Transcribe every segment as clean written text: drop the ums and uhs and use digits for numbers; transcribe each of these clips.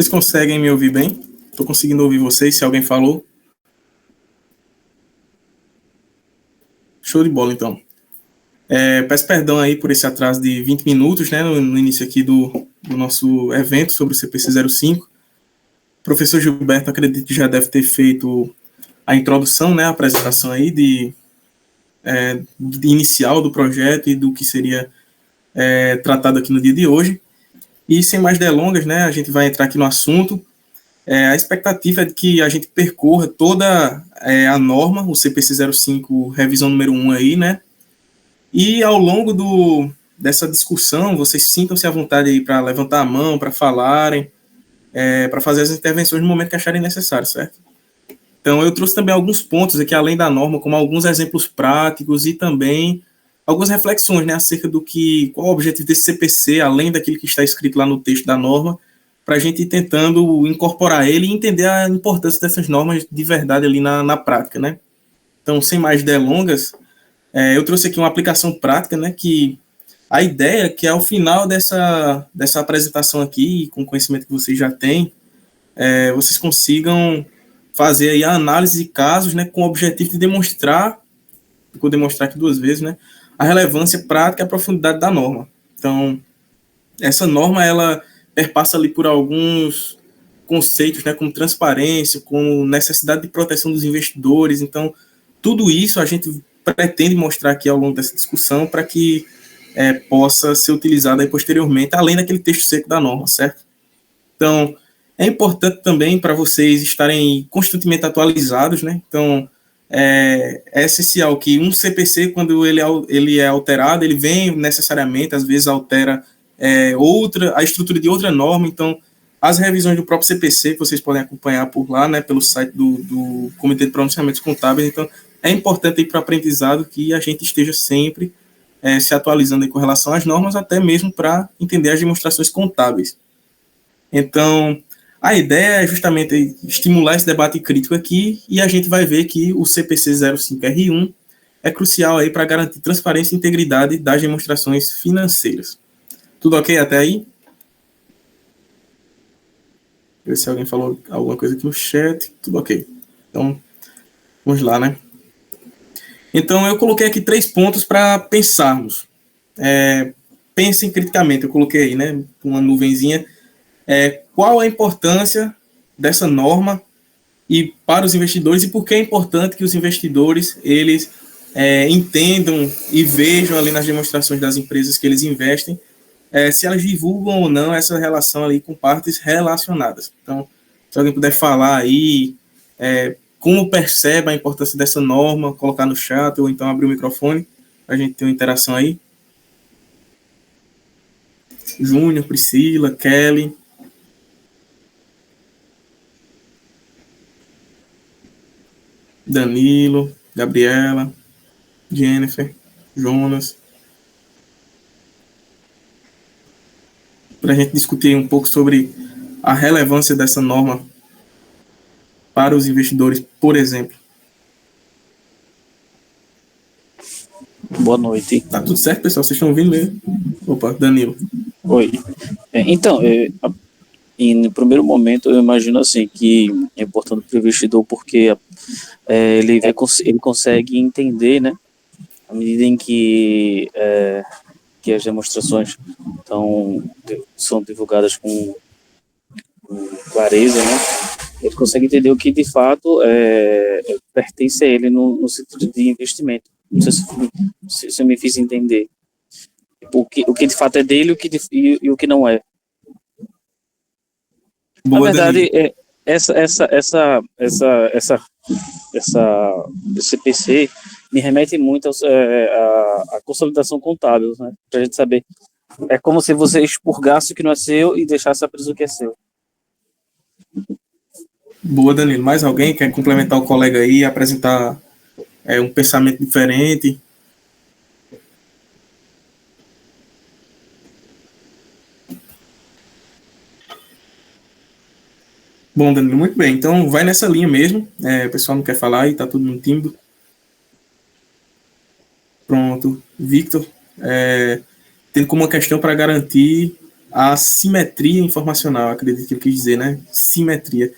Vocês conseguem me ouvir bem? Estou conseguindo ouvir vocês, se alguém falou. Show de bola, então. Peço perdão aí por esse atraso de 20 minutos, né, no início aqui do nosso evento sobre o CPC 05. O professor Gilberto, acredito que já deve ter feito a introdução, né, a apresentação aí de inicial do projeto e do que seria tratado aqui no dia de hoje. E sem mais delongas, né, a gente vai entrar aqui no assunto. A expectativa é de que a gente percorra toda a norma, o CPC 05, revisão número 1 aí, né, e ao longo dessa discussão, vocês sintam-se à vontade aí para levantar a mão, para falarem, para fazer as intervenções no momento que acharem necessário, certo? Então, eu trouxe também alguns pontos aqui, além da norma, como alguns exemplos práticos e também algumas reflexões, né, acerca qual o objetivo desse CPC, além daquilo que está escrito lá no texto da norma, para a gente ir tentando incorporar ele e entender a importância dessas normas de verdade ali na prática, né? Então, sem mais delongas, eu trouxe aqui uma aplicação prática, né, que a ideia é que ao final dessa apresentação aqui, com o conhecimento que vocês já têm, vocês consigam fazer aí a análise de casos, né, com o objetivo de demonstrar, vou demonstrar aqui 2 vezes, né, a relevância prática e a profundidade da norma. Então, essa norma, ela perpassa ali por alguns conceitos, né, como transparência, como necessidade de proteção dos investidores. Então, tudo isso a gente pretende mostrar aqui ao longo dessa discussão para que possa ser utilizado aí posteriormente, além daquele texto seco da norma, certo? Então, é importante também para vocês estarem constantemente atualizados, né? Então, é essencial que um CPC, quando ele é alterado, ele vem necessariamente, às vezes altera a estrutura de outra norma. Então, as revisões do próprio CPC, que vocês podem acompanhar por lá, né, pelo site do Comitê de Pronunciamentos Contábeis. Então, é importante para o aprendizado que a gente esteja sempre se atualizando aí com relação às normas, até mesmo para entender as demonstrações contábeis. Então, a ideia é justamente estimular esse debate crítico aqui, e a gente vai ver que o CPC 05R1 é crucial aí para garantir transparência e integridade das demonstrações financeiras. Tudo ok até aí? Ver se alguém falou alguma coisa aqui no chat. Tudo ok. Então, vamos lá, né? Então, eu coloquei aqui 3 pontos para pensarmos. Pensem criticamente, eu coloquei aí, né, uma nuvenzinha. Qual a importância dessa norma e para os investidores, e por que é importante que os investidores eles entendam e vejam ali nas demonstrações das empresas que eles investem se elas divulgam ou não essa relação ali com partes relacionadas. Então, se alguém puder falar aí como percebe a importância dessa norma, colocar no chat ou então abrir o microfone para a gente ter uma interação aí. Júnior, Priscila, Kelly. Danilo, Gabriela, Jennifer, Jonas. Para a gente discutir um pouco sobre a relevância dessa norma para os investidores, por exemplo. Boa noite. Tá tudo certo, pessoal? Vocês estão ouvindo mesmo? Opa, Danilo. Oi. Então, no primeiro momento, eu imagino assim que é importante para o investidor porque ele consegue entender, né, à medida em que as demonstrações são divulgadas com clareza, né, ele consegue entender o que de fato pertence a ele no sentido de investimento. Não sei se eu me fiz entender. O que de fato é dele e o que não é. Boa, na verdade, Danilo. Esse CPC me remete muito à consolidação contábil, né? Para a gente saber. É como se você expurgasse o que não é seu e deixasse preso o que é seu. Boa, Danilo. Mais alguém quer complementar o colega aí, apresentar um pensamento diferente? Bom, Danilo, muito bem. Então, vai nessa linha mesmo. O pessoal não quer falar e está todo mundo tímido. Pronto. Victor, tendo como uma questão para garantir a simetria informacional, acredito que eu quis dizer, né? Simetria.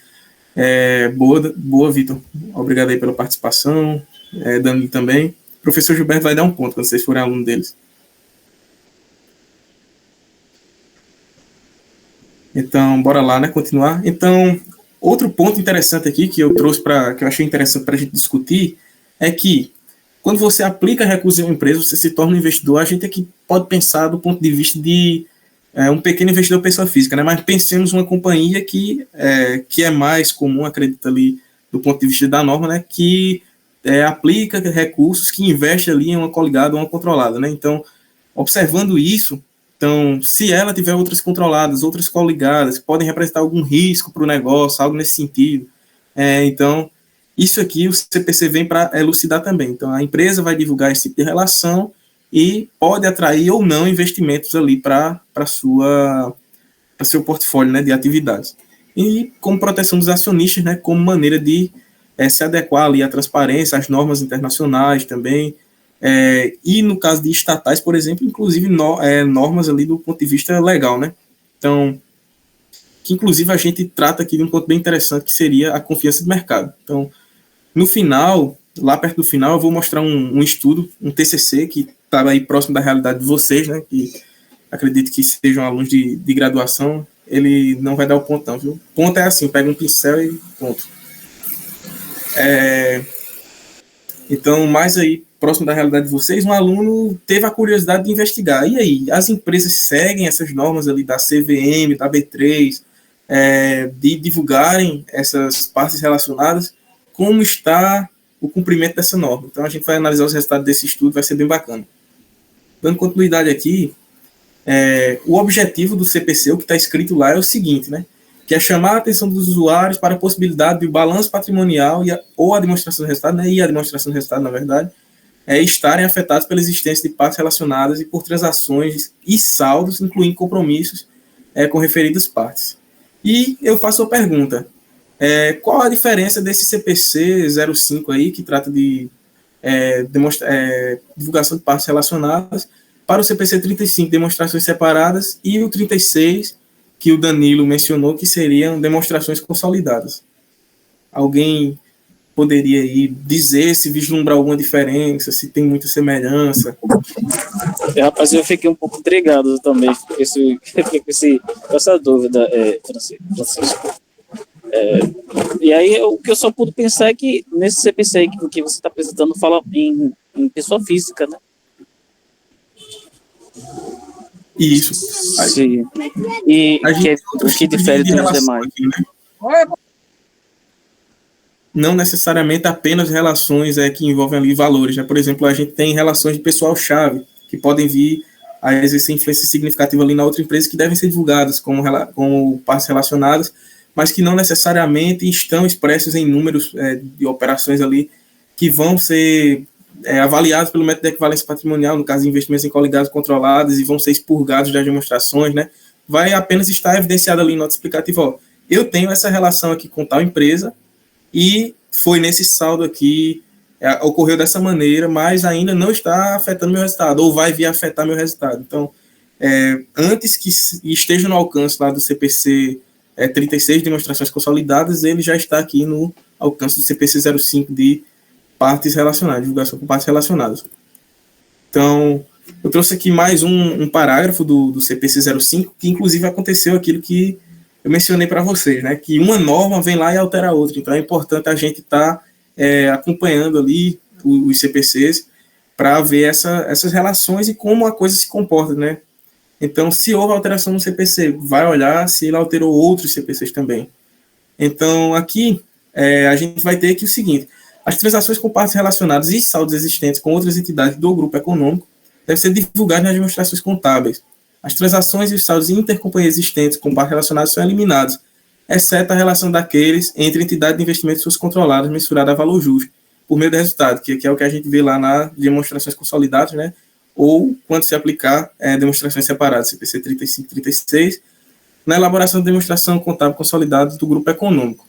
Boa, Vitor. Obrigado aí pela participação. Dani também. O professor Gilberto vai dar um ponto quando vocês forem aluno deles. Então, bora lá, né? Continuar. Então, outro ponto interessante aqui que eu trouxe que eu achei interessante para a gente discutir é que quando você aplica recursos em uma empresa, você se torna um investidor. A gente aqui pode pensar do ponto de vista de um pequeno investidor pessoa física, né? Mas pensemos uma companhia que é mais comum, acredito ali, do ponto de vista da norma, né? Que aplica recursos, que investe ali em uma coligada ou uma controlada, né? Então, observando isso, então, se ela tiver outras controladas, outras coligadas, que podem representar algum risco para o negócio, algo nesse sentido, então, isso aqui o CPC vem para elucidar também. Então, a empresa vai divulgar esse tipo de relação e pode atrair ou não investimentos ali para seu portfólio, né, de atividades. E como proteção dos acionistas, né, como maneira de se adequar ali à transparência, às normas internacionais também, e no caso de estatais, por exemplo, inclusive normas ali do ponto de vista legal, né? Então, que inclusive a gente trata aqui de um ponto bem interessante, que seria a confiança de mercado. Então, no final, lá perto do final, eu vou mostrar um estudo, um TCC, que está aí próximo da realidade de vocês, né? Que acredito que sejam alunos de graduação, ele não vai dar o ponto não, viu? O ponto é assim, pega um pincel e ponto. Então, mais aí, próximo da realidade de vocês, um aluno teve a curiosidade de investigar. E aí, as empresas seguem essas normas ali da CVM, da B3, de divulgarem essas partes relacionadas, como está o cumprimento dessa norma. Então, a gente vai analisar os resultados desse estudo, vai ser bem bacana. Dando continuidade aqui, o objetivo do CPC, o que está escrito lá, é o seguinte, né? Que é chamar a atenção dos usuários para a possibilidade de balanço patrimonial ou a demonstração do resultado, né, e a demonstração do resultado, na verdade, estarem afetados pela existência de partes relacionadas e por transações e saldos, incluindo compromissos com referidas partes. E eu faço a pergunta, qual a diferença desse CPC 05 aí, que trata de divulgação de partes relacionadas, para o CPC 35, demonstrações separadas, e o 36, que o Danilo mencionou, que seriam demonstrações consolidadas. Alguém poderia aí dizer se vislumbrar alguma diferença, se tem muita semelhança? Rapaz, eu fiquei um pouco intrigado também com essa dúvida, Francisco. E aí, o que eu só pude pensar é que nesse CPC aí que você está apresentando fala em pessoa física, né? Isso. Sim. E o que difere dos demais? Aqui, né? Não necessariamente apenas relações que envolvem ali valores, né? Por exemplo, a gente tem relações de pessoal-chave, que podem vir a exercer influência significativa ali na outra empresa, que devem ser divulgadas como partes relacionadas, mas que não necessariamente estão expressos em números de operações ali que vão ser avaliados pelo método de equivalência patrimonial, no caso de investimentos em coligados controlados, e vão ser expurgados das demonstrações, né? Vai apenas estar evidenciado ali em nota explicativa, ó, eu tenho essa relação aqui com tal empresa, e foi nesse saldo aqui, ocorreu dessa maneira, mas ainda não está afetando meu resultado, ou vai vir afetar meu resultado. Então, antes que esteja no alcance lá do CPC 36, demonstrações consolidadas, ele já está aqui no alcance do CPC 05 de partes relacionadas, divulgação com partes relacionadas. Então, eu trouxe aqui mais um parágrafo do CPC 05, que inclusive aconteceu aquilo que eu mencionei para vocês, né, que uma norma vem lá e altera a outra. Então, é importante a gente estar acompanhando ali os CPCs para ver essas relações e como a coisa se comporta, né. Então, se houve alteração no CPC, vai olhar se ele alterou outros CPCs também. Então, aqui, a gente vai ter aqui o seguinte: as transações com partes relacionadas e saldos existentes com outras entidades do grupo econômico devem ser divulgadas nas demonstrações contábeis. As transações e os saldos intercompanhia existentes com partes relacionadas são eliminados, exceto a relação daqueles entre entidade de investimento e suas controladas, mensurada a valor justo, por meio do resultado, que é o que a gente vê lá nas demonstrações consolidadas, né? Ou quando se aplicar demonstrações separadas, CPC 35 e 36, na elaboração da demonstração contábil consolidada do grupo econômico.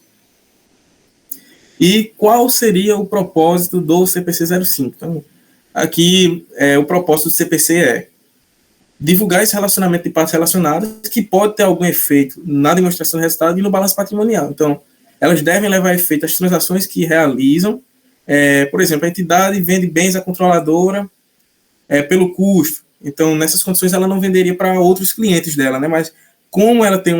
E qual seria o propósito do CPC 05? Então, aqui, o propósito do CPC divulgar esse relacionamento de partes relacionadas, que pode ter algum efeito na demonstração do resultado e no balanço patrimonial. Então, elas devem levar a efeito as transações que realizam. Por exemplo, a entidade vende bens à controladora pelo custo. Então, nessas condições, ela não venderia para outros clientes dela, né? Mas como ela tem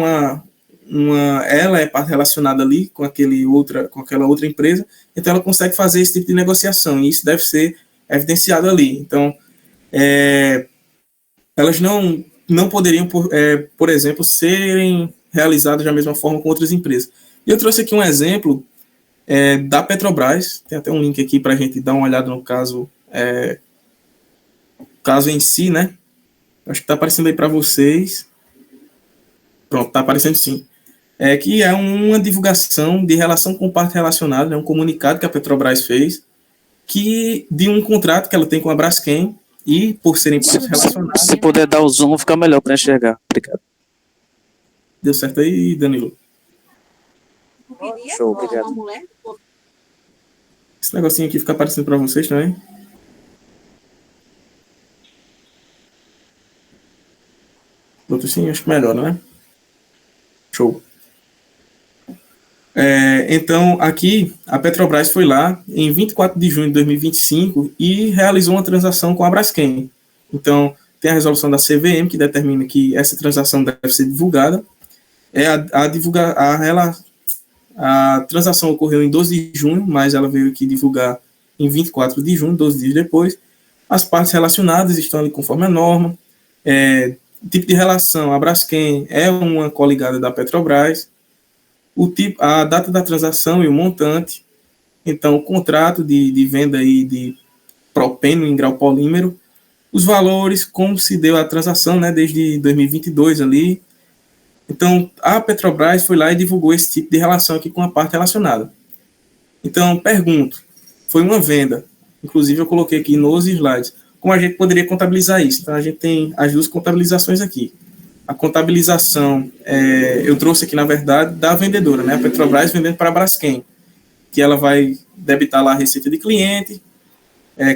ela é parte relacionada ali com aquela outra empresa, então ela consegue fazer esse tipo de negociação, e isso deve ser evidenciado ali. Então, elas não poderiam, por exemplo, serem realizadas da mesma forma com outras empresas. E eu trouxe aqui um exemplo da Petrobras, tem até um link aqui para a gente dar uma olhada no caso em si, né? Acho que está aparecendo aí para vocês. Pronto, está aparecendo sim. Que é uma divulgação de relação com parte relacionada, um comunicado que a Petrobras fez, de um contrato que ela tem com a Braskem, e por serem partes relacionadas... Se puder dar o zoom, fica melhor para enxergar. Obrigado. Deu certo aí, Danilo? Show, obrigado. Esse negocinho aqui fica aparecendo para vocês também. Outro sim, acho que melhor, né? Show. Então, aqui, a Petrobras foi lá em 24 de junho de 2025 e realizou uma transação com a Braskem. Então, tem a resolução da CVM que determina que essa transação deve ser divulgada. A transação ocorreu em 12 de junho, mas ela veio aqui divulgar em 24 de junho, 12 dias depois. As partes relacionadas estão ali conforme a norma. Tipo de relação, a Braskem é uma coligada da Petrobras. A data da transação e o montante. Então, o contrato de venda aí de propeno em grau polímero. Os valores, como se deu a transação, né, desde 2022 ali. Então, a Petrobras foi lá e divulgou esse tipo de relação aqui com a parte relacionada. Então, pergunto, foi uma venda. Inclusive, eu coloquei aqui nos slides. Como a gente poderia contabilizar isso? Então, a gente tem as duas contabilizações aqui. A contabilização, eu trouxe aqui, na verdade, da vendedora, né? A Petrobras vendendo para a Braskem, que ela vai debitar lá a receita de cliente,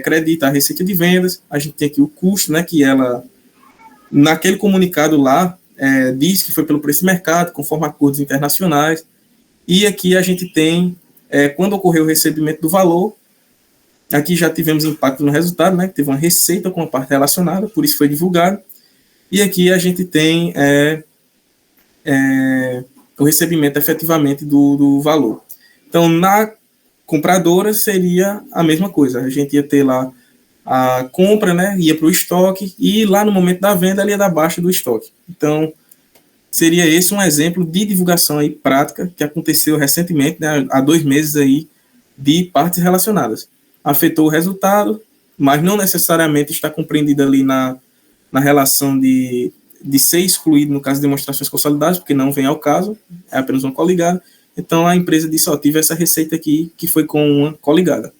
credita a receita de vendas. A gente tem aqui o custo, né? Que ela, naquele comunicado lá, diz que foi pelo preço de mercado, conforme acordos internacionais. E aqui a gente tem, quando ocorreu o recebimento do valor, aqui já tivemos impacto no resultado, né? Teve uma receita com a parte relacionada, por isso foi divulgado. E aqui a gente tem o recebimento efetivamente do valor. Então, na compradora seria a mesma coisa. A gente ia ter lá a compra, né, ia para o estoque, e lá no momento da venda ela ia dar baixa do estoque. Então, seria esse um exemplo de divulgação aí prática que aconteceu recentemente, né, há 2 meses aí, de partes relacionadas. Afetou o resultado, mas não necessariamente está compreendida ali na relação de ser excluído no caso de demonstrações consolidadas, porque não vem ao caso, é apenas uma coligada. Então, a empresa disse, tive essa receita aqui, que foi com uma coligada.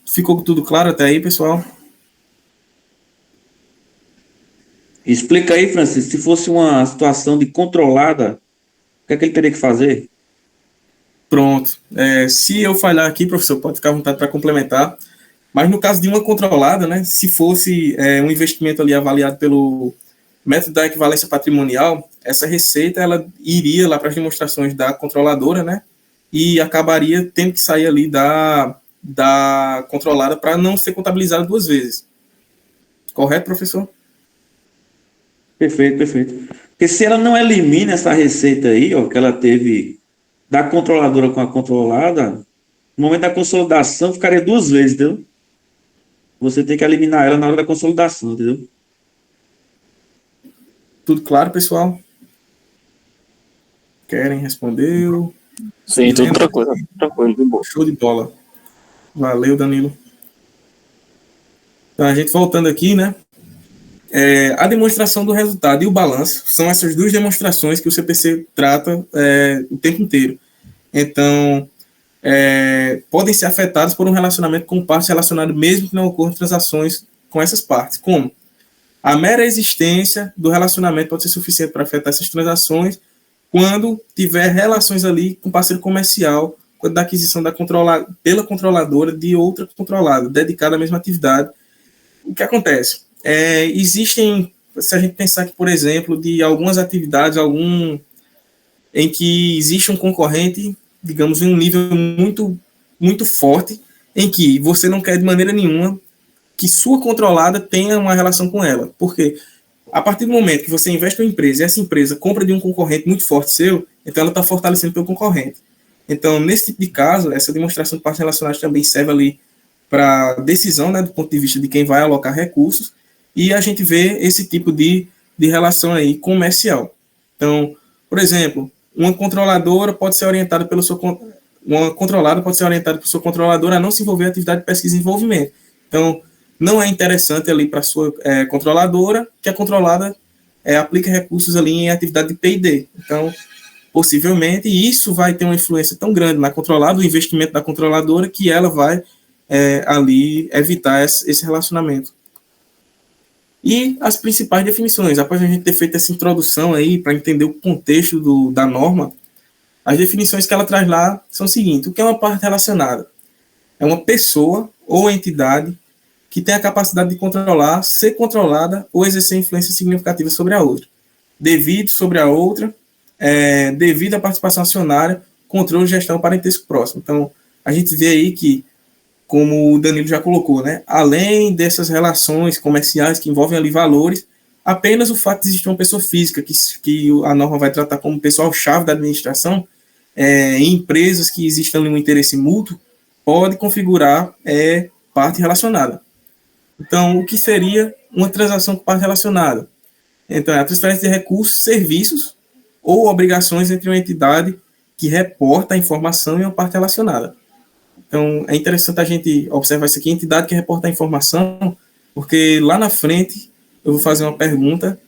Ficou tudo claro até aí, pessoal? Explica aí, Francisco, se fosse uma situação de controlada, o que é que ele teria que fazer? Pronto. Se eu falhar aqui, professor, pode ficar à vontade para complementar. Mas no caso de uma controlada, né, se fosse um investimento ali avaliado pelo método da equivalência patrimonial, essa receita ela iria lá para as demonstrações da controladora, né, e acabaria tendo que sair ali da controlada para não ser contabilizada 2 vezes. Correto, professor? Perfeito, perfeito. Porque se ela não elimina essa receita aí, que ela teve da controladora com a controlada, no momento da consolidação ficaria 2 vezes, entendeu? Você tem que eliminar ela na hora da consolidação, entendeu? Tudo claro, pessoal? Querem responder? Sim, tudo tranquilo, de boa. Show de bola. Valeu, Danilo. Então, a gente voltando aqui, né? A demonstração do resultado e o balanço são essas 2 demonstrações que o CPC trata o tempo inteiro. Então, podem ser afetadas por um relacionamento com partes relacionadas, mesmo que não ocorram transações com essas partes. Como? A mera existência do relacionamento pode ser suficiente para afetar essas transações quando tiver relações ali com parceiro comercial, quando da aquisição pela controladora de outra controlada, dedicada à mesma atividade, o que acontece? Existem, se a gente pensar que, por exemplo, de algumas atividades, em que existe um concorrente, digamos, em um nível muito, muito forte, em que você não quer de maneira nenhuma que sua controlada tenha uma relação com ela. Porque a partir do momento que você investe em uma empresa e essa empresa compra de um concorrente muito forte seu, então ela está fortalecendo pelo concorrente. Então, nesse tipo de caso, essa demonstração de partes relacionadas também serve ali para decisão, né, do ponto de vista de quem vai alocar recursos, e a gente vê esse tipo de relação aí comercial. Então, por exemplo, uma controladora pode ser orientada pelo seu uma controlada pode ser orientada pelo seu controlador a não se envolver em atividade de pesquisa e desenvolvimento. Então, não é interessante ali para a sua controladora que a controlada aplique recursos ali em atividade de P&D. Então, possivelmente, isso vai ter uma influência tão grande na controlada, o investimento da controladora, que ela vai ali evitar esse relacionamento. E as principais definições, após a gente ter feito essa introdução aí, para entender o contexto da norma, as definições que ela traz lá são o seguinte: o que é uma parte relacionada? É uma pessoa ou entidade que tem a capacidade de controlar, ser controlada ou exercer influência significativa sobre a outra. Devido sobre a outra, devido à participação acionária, controle, gestão, parentesco próximo. Então, a gente vê aí que, como o Danilo já colocou, né, além dessas relações comerciais que envolvem ali valores, apenas o fato de existir uma pessoa física, que a norma vai tratar como pessoal-chave da administração, em empresas que existam ali um interesse mútuo, pode configurar parte relacionada. Então, o que seria uma transação com parte relacionada? Então, é a transferência de recursos, serviços ou obrigações entre uma entidade que reporta a informação e uma parte relacionada. Então, é interessante a gente observar isso aqui, entidade que reporta a informação, porque lá na frente eu vou fazer uma pergunta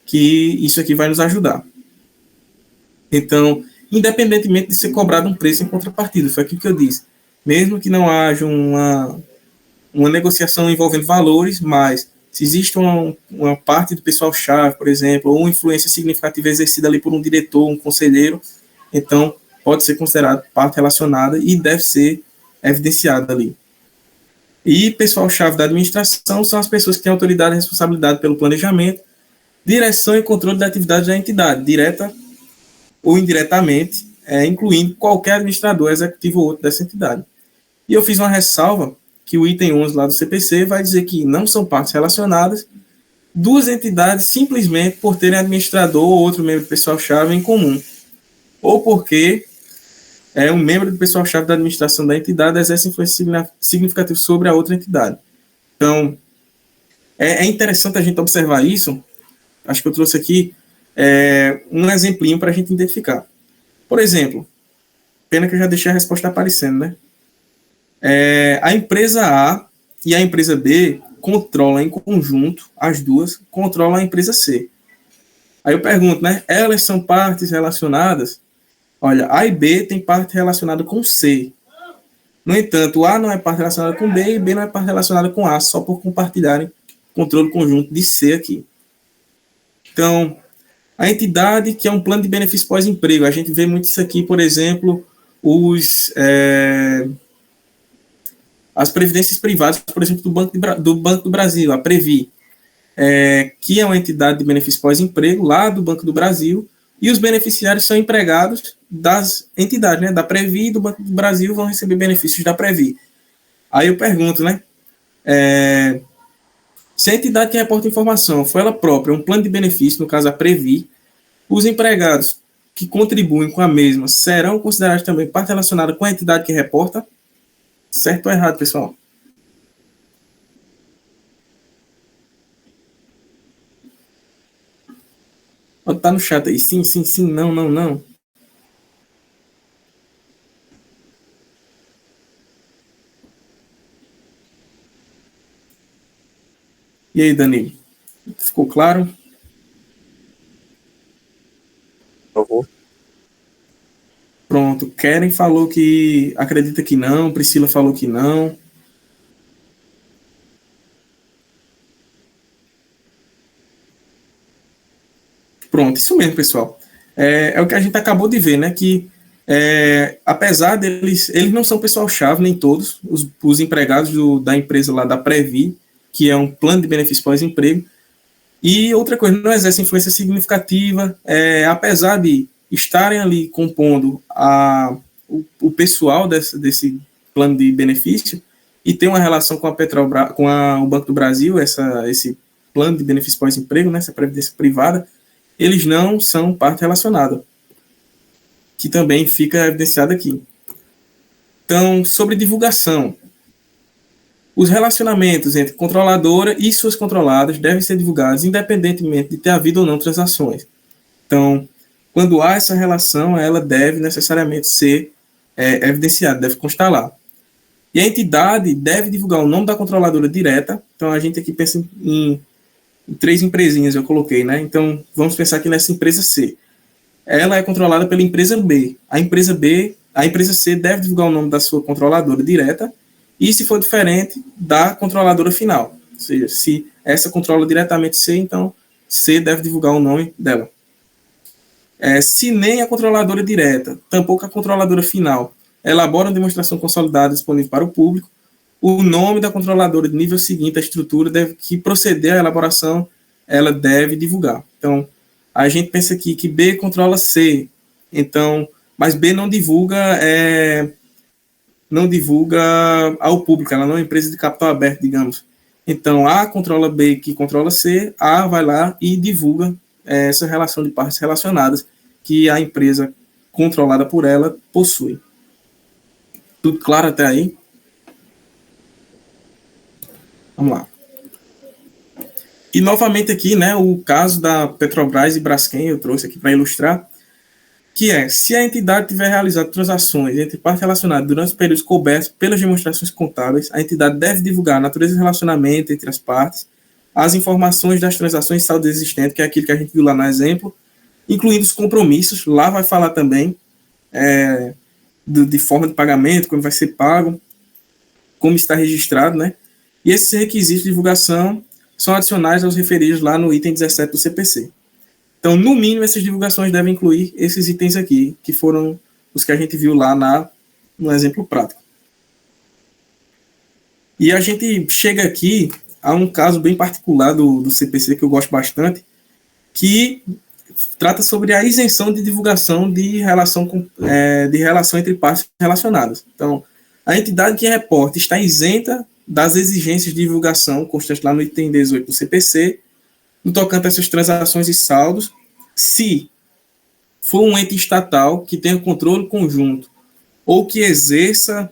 que isso aqui vai nos ajudar. Então, independentemente de ser cobrado um preço em contrapartida, foi aquilo que eu disse. Mesmo que não haja uma negociação envolvendo valores, mas se existe uma parte do pessoal-chave, por exemplo, ou uma influência significativa exercida ali por um diretor, um conselheiro, então pode ser considerado parte relacionada e deve ser evidenciada ali. E pessoal-chave da administração são as pessoas que têm autoridade e responsabilidade pelo planejamento, direção e controle da atividade da entidade, direta ou indiretamente, incluindo qualquer administrador, executivo ou outro dessa entidade. E eu fiz uma ressalva que o item 11 lá do CPC vai dizer que não são partes relacionadas duas entidades simplesmente por terem administrador ou outro membro do pessoal-chave em comum, ou porque um membro do pessoal-chave da administração da entidade exerce influência significativa sobre a outra entidade. Então, é interessante a gente observar isso. Acho que eu trouxe aqui um exemplinho para a gente identificar. Por exemplo, pena que eu já deixei a resposta aparecendo, né? A empresa A e a empresa B controlam em conjunto, as duas controlam a empresa C. Aí eu pergunto, né? Elas são partes relacionadas? Olha, A e B tem parte relacionada com C. No entanto, A não é parte relacionada com B e B não é parte relacionada com A, só por compartilharem controle conjunto de C aqui. Então, a entidade que é um plano de benefício pós-emprego, a gente vê muito isso aqui, por exemplo, as previdências privadas, por exemplo, do Banco do Brasil, a Previ, que é uma entidade de benefício pós-emprego lá do Banco do Brasil, e os beneficiários são empregados das entidades, né, da Previ e do Banco do Brasil vão receber benefícios da Previ. Aí eu pergunto, né, se a entidade que reporta informação for ela própria, um plano de benefício, no caso a Previ, os empregados que contribuem com a mesma serão considerados também parte relacionada com a entidade que reporta? Certo ou errado, pessoal? Pode estar no chat aí. Sim, sim, sim. Não, não, não. E aí, Danilo? Ficou claro? Por favor. Pronto. Keren falou que acredita que não. Priscila falou que não. Pronto, isso mesmo, pessoal. É o que a gente acabou de ver, né? Que apesar deles, eles não são pessoal-chave, nem todos, os empregados da empresa lá da Previ, que é um plano de benefício pós-emprego. E outra coisa, não exerce influência significativa, apesar de estarem ali compondo o pessoal desse plano de benefício e ter uma relação com a Petrobras, com o Banco do Brasil, esse plano de benefício pós-emprego, né, essa previdência privada, eles não são parte relacionada, que também fica evidenciado aqui. Então, sobre divulgação, os relacionamentos entre controladora e suas controladas devem ser divulgados independentemente de ter havido ou não transações. Então, quando há essa relação, ela deve necessariamente ser evidenciada, deve constar lá. E a entidade deve divulgar o nome da controladora direta. Então, a gente aqui pensa em 3 empresinhas, eu coloquei, né? Então, vamos pensar aqui nessa empresa C. Ela é controlada pela empresa B. A empresa C deve divulgar o nome da sua controladora direta e, se for diferente, da controladora final. Ou seja, se essa controla diretamente C, então C deve divulgar o nome dela. Se nem a controladora direta, tampouco a controladora final, elabora uma demonstração consolidada disponível para o público, o nome da controladora de nível seguinte à estrutura que proceder à elaboração, ela deve divulgar. Então, a gente pensa aqui que B controla C, então, mas B não divulga ao público, ela não é uma empresa de capital aberto, digamos. Então, A controla B, que controla C, A vai lá e divulga essa relação de partes relacionadas que a empresa controlada por ela possui. Tudo claro até aí? Vamos lá. E, novamente, aqui, né, o caso da Petrobras e Braskem, eu trouxe aqui para ilustrar, que se a entidade tiver realizado transações entre partes relacionadas durante os períodos cobertos pelas demonstrações contábeis, a entidade deve divulgar a natureza do relacionamento entre as partes, as informações das transações de saldo existente, que é aquilo que a gente viu lá no exemplo, incluindo os compromissos. Lá vai falar também de forma de pagamento, como vai ser pago, como está registrado, né? E esses requisitos de divulgação são adicionais aos referidos lá no item 17 do CPC. Então, no mínimo, essas divulgações devem incluir esses itens aqui, que foram os que a gente viu lá no exemplo prático. E a gente chega aqui a um caso bem particular do CPC, que eu gosto bastante, que trata sobre a isenção de divulgação de relação entre partes relacionadas. Então, a entidade que reporta está isenta das exigências de divulgação constantes lá no item 18 do CPC, no tocante a essas transações e saldos, se for um ente estatal que tenha controle conjunto ou que exerça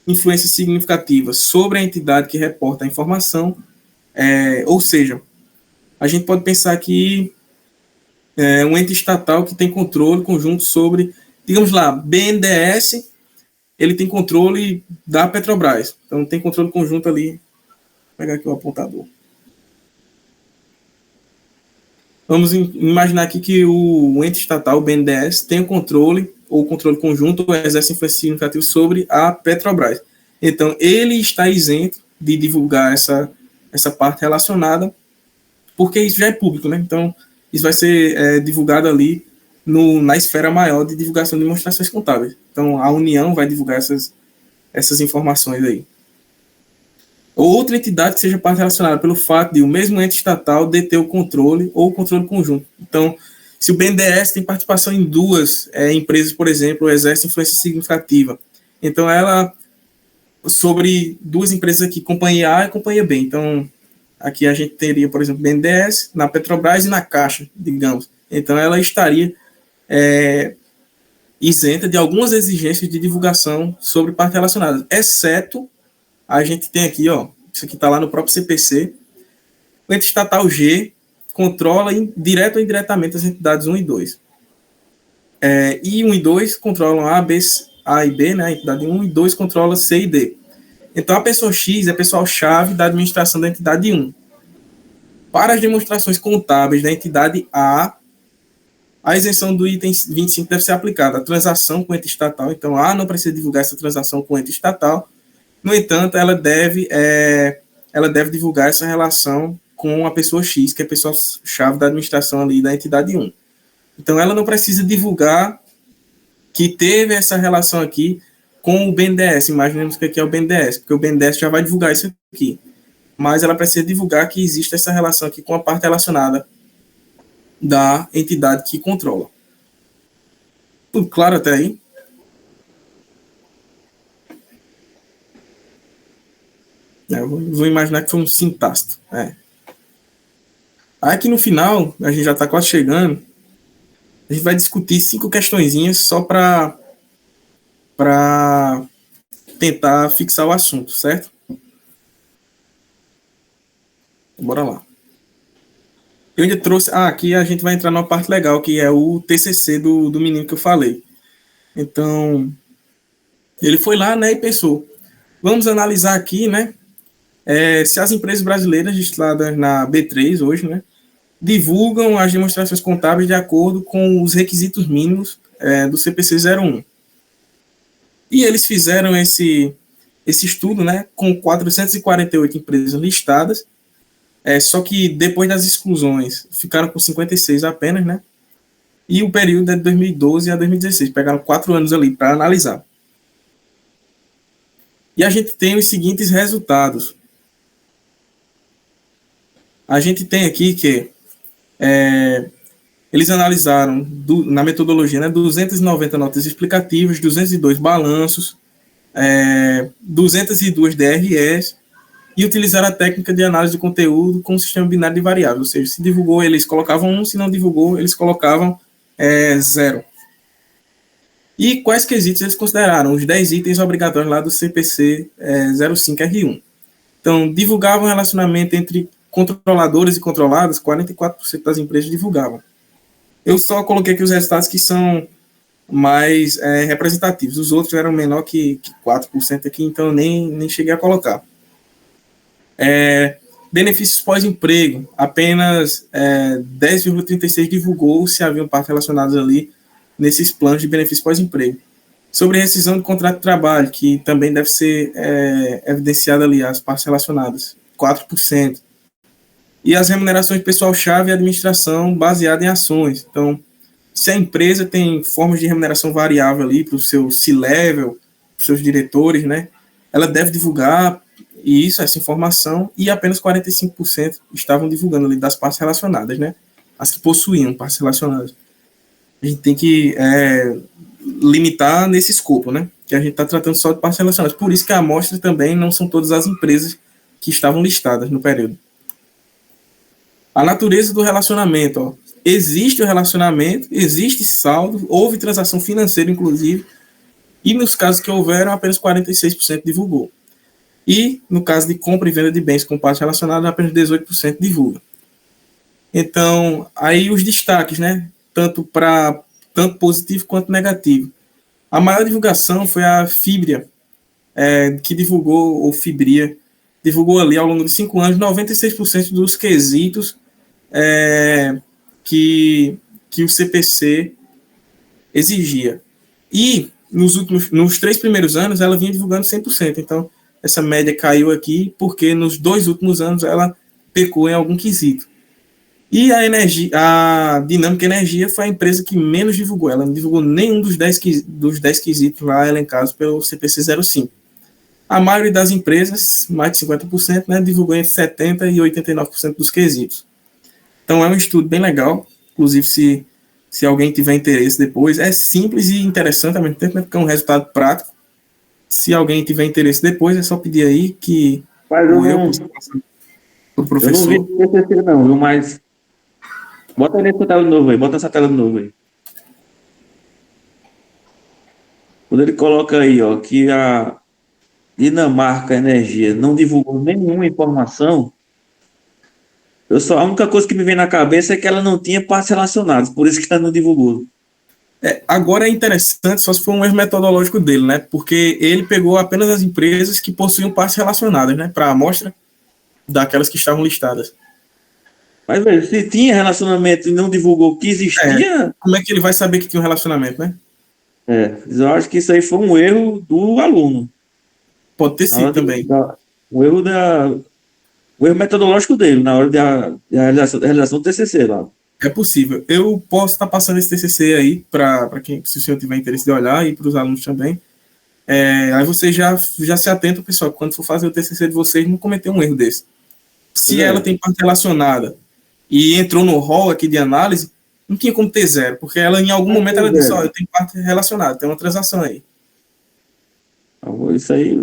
influência significativa sobre a entidade que reporta a informação, ou seja, a gente pode pensar que um ente estatal que tem controle conjunto sobre, digamos lá, BNDES, ele tem controle da Petrobras, então tem controle conjunto ali. Vou pegar aqui o apontador. Vamos imaginar aqui que o ente estatal, o BNDES, tem o controle, ou controle conjunto, ou exerce influência significativa sobre a Petrobras. Então, ele está isento de divulgar essa parte relacionada, porque isso já é público, né? Então, isso vai ser divulgado ali na esfera maior de divulgação de demonstrações contábeis. Então, a União vai divulgar essas informações aí. Outra entidade que seja parte relacionada pelo fato de o mesmo ente estatal deter o controle ou o controle conjunto. Então, se o BNDES tem participação em 2 empresas, por exemplo, exerce influência significativa, então ela, sobre 2 empresas aqui, companhia A e companhia B. Então, aqui a gente teria, por exemplo, BNDES na Petrobras e na Caixa, digamos. Então, ela estaria isenta de algumas exigências de divulgação sobre partes relacionadas, exceto a gente tem aqui, isso aqui está lá no próprio CPC, o ente estatal G controla direto ou indiretamente as entidades 1 e 2. E 1 e 2 controlam A e B, né, a entidade 1, e 2 controla C e D. Então, a pessoa X é a pessoal-chave da administração da entidade 1. Para as demonstrações contábeis da entidade A isenção do item 25 deve ser aplicada. A transação com o ente estatal, então, A não precisa divulgar essa transação com o ente estatal. No entanto, ela deve divulgar essa relação com a pessoa X, que é a pessoa-chave da administração ali da entidade 1. Então, ela não precisa divulgar que teve essa relação aqui com o BNDES. Imaginemos que aqui é o BNDES, porque o BNDES já vai divulgar isso aqui. mas ela precisa divulgar que existe essa relação aqui com a parte relacionada da entidade que controla. Tudo claro até aí? Eu vou imaginar que foi um sintácito. Aqui no final, a gente já está quase chegando, a gente vai discutir 5 questõezinhas só para tentar fixar o assunto, certo? Bora lá. Eu ainda trouxe... aqui a gente vai entrar numa parte legal, que é o TCC do menino que eu falei. Então, ele foi lá, né, e pensou, vamos analisar aqui, né, se as empresas brasileiras registradas na B3 hoje, né, divulgam as demonstrações contábeis de acordo com os requisitos mínimos do CPC 01. E eles fizeram esse estudo, né, com 448 empresas listadas, só que depois das exclusões ficaram com 56 apenas, né, e o período é de 2012 a 2016, pegaram 4 anos ali para analisar. E a gente tem os seguintes resultados. A gente tem aqui que eles analisaram, na metodologia, né, 290 notas explicativas, 202 balanços, 202 DREs, e utilizaram a técnica de análise de conteúdo com o sistema binário de variáveis, ou seja, se divulgou, eles colocavam 1, se não divulgou, eles colocavam 0. E quais quesitos eles consideraram? Os 10 itens obrigatórios lá do CPC 05R1. Então, divulgavam relacionamento entre controladores e controlados, 44% das empresas divulgavam. Eu só coloquei aqui os resultados que são mais representativos. Os outros eram menor que 4% aqui, então nem cheguei a colocar. Benefícios pós-emprego, apenas 10,36% divulgou se haviam partes relacionadas ali nesses planos de benefícios pós-emprego. Sobre rescisão de contrato de trabalho, que também deve ser evidenciada ali, as partes relacionadas, 4%. E as remunerações de pessoal-chave e administração baseada em ações. Então, se a empresa tem formas de remuneração variável ali para o seu C-level, para os seus diretores, né, ela deve divulgar essa informação, e apenas 45% estavam divulgando ali das partes relacionadas, né, as que possuíam partes relacionadas. A gente tem que limitar nesse escopo, né, que a gente está tratando só de partes relacionadas. Por isso que a amostra também não são todas as empresas que estavam listadas no período. A natureza do relacionamento. Ó. Existe o relacionamento, existe saldo, houve transação financeira, inclusive, e nos casos que houveram, apenas 46% divulgou. E, no caso de compra e venda de bens com partes relacionadas, apenas 18% divulga. Então, aí os destaques, né? Tanto positivo quanto negativo. A maior divulgação foi a Fibria, que divulgou, ou Fibria, divulgou ali ao longo de 5 anos 96% dos quesitos que o CPC exigia. E nos 3 primeiros anos ela vinha divulgando 100%. Então, essa média caiu aqui porque nos 2 últimos anos ela pecou em algum quesito. E a Dinâmica Energia foi a empresa que menos divulgou. Ela não divulgou nenhum dos 10 quesitos lá elencados pelo CPC 05. A maioria das empresas, mais de 50%, né, divulgou entre 70% e 89% dos quesitos. Então, é um estudo bem legal. Inclusive, se alguém tiver interesse depois, é simples e interessante ao mesmo tempo, né, porque é um resultado prático. Se alguém tiver interesse depois, é só pedir aí que o professor... Eu não vi TCC não, viu, mas... Bota nessa tela de novo aí, bota essa tela de novo aí. Quando ele coloca aí, ó, que a Dinamarca Energia não divulgou nenhuma informação, a única coisa que me vem na cabeça é que ela não tinha partes relacionadas, por isso que ela não divulgou. Agora é interessante, só se for um erro metodológico dele, né? Porque ele pegou apenas as empresas que possuíam partes relacionadas, né? Para a amostra daquelas que estavam listadas. Mas, velho, se tinha relacionamento e não divulgou que existia... Como é que ele vai saber que tinha um relacionamento, né? Eu acho que isso aí foi um erro do aluno. Pode ter sido também. O erro metodológico dele, na hora da realização do TCC lá. É possível. Eu posso estar passando esse TCC aí, para quem, se o senhor tiver interesse de olhar, e para os alunos também. Aí você já se atenta, pessoal, quando for fazer o TCC de vocês, não cometer um erro desse. se ela tem parte relacionada e entrou no rol aqui de análise, não tinha como ter zero, porque ela em algum momento ela disse, ó, eu tenho parte relacionada, tem uma transação aí. Isso aí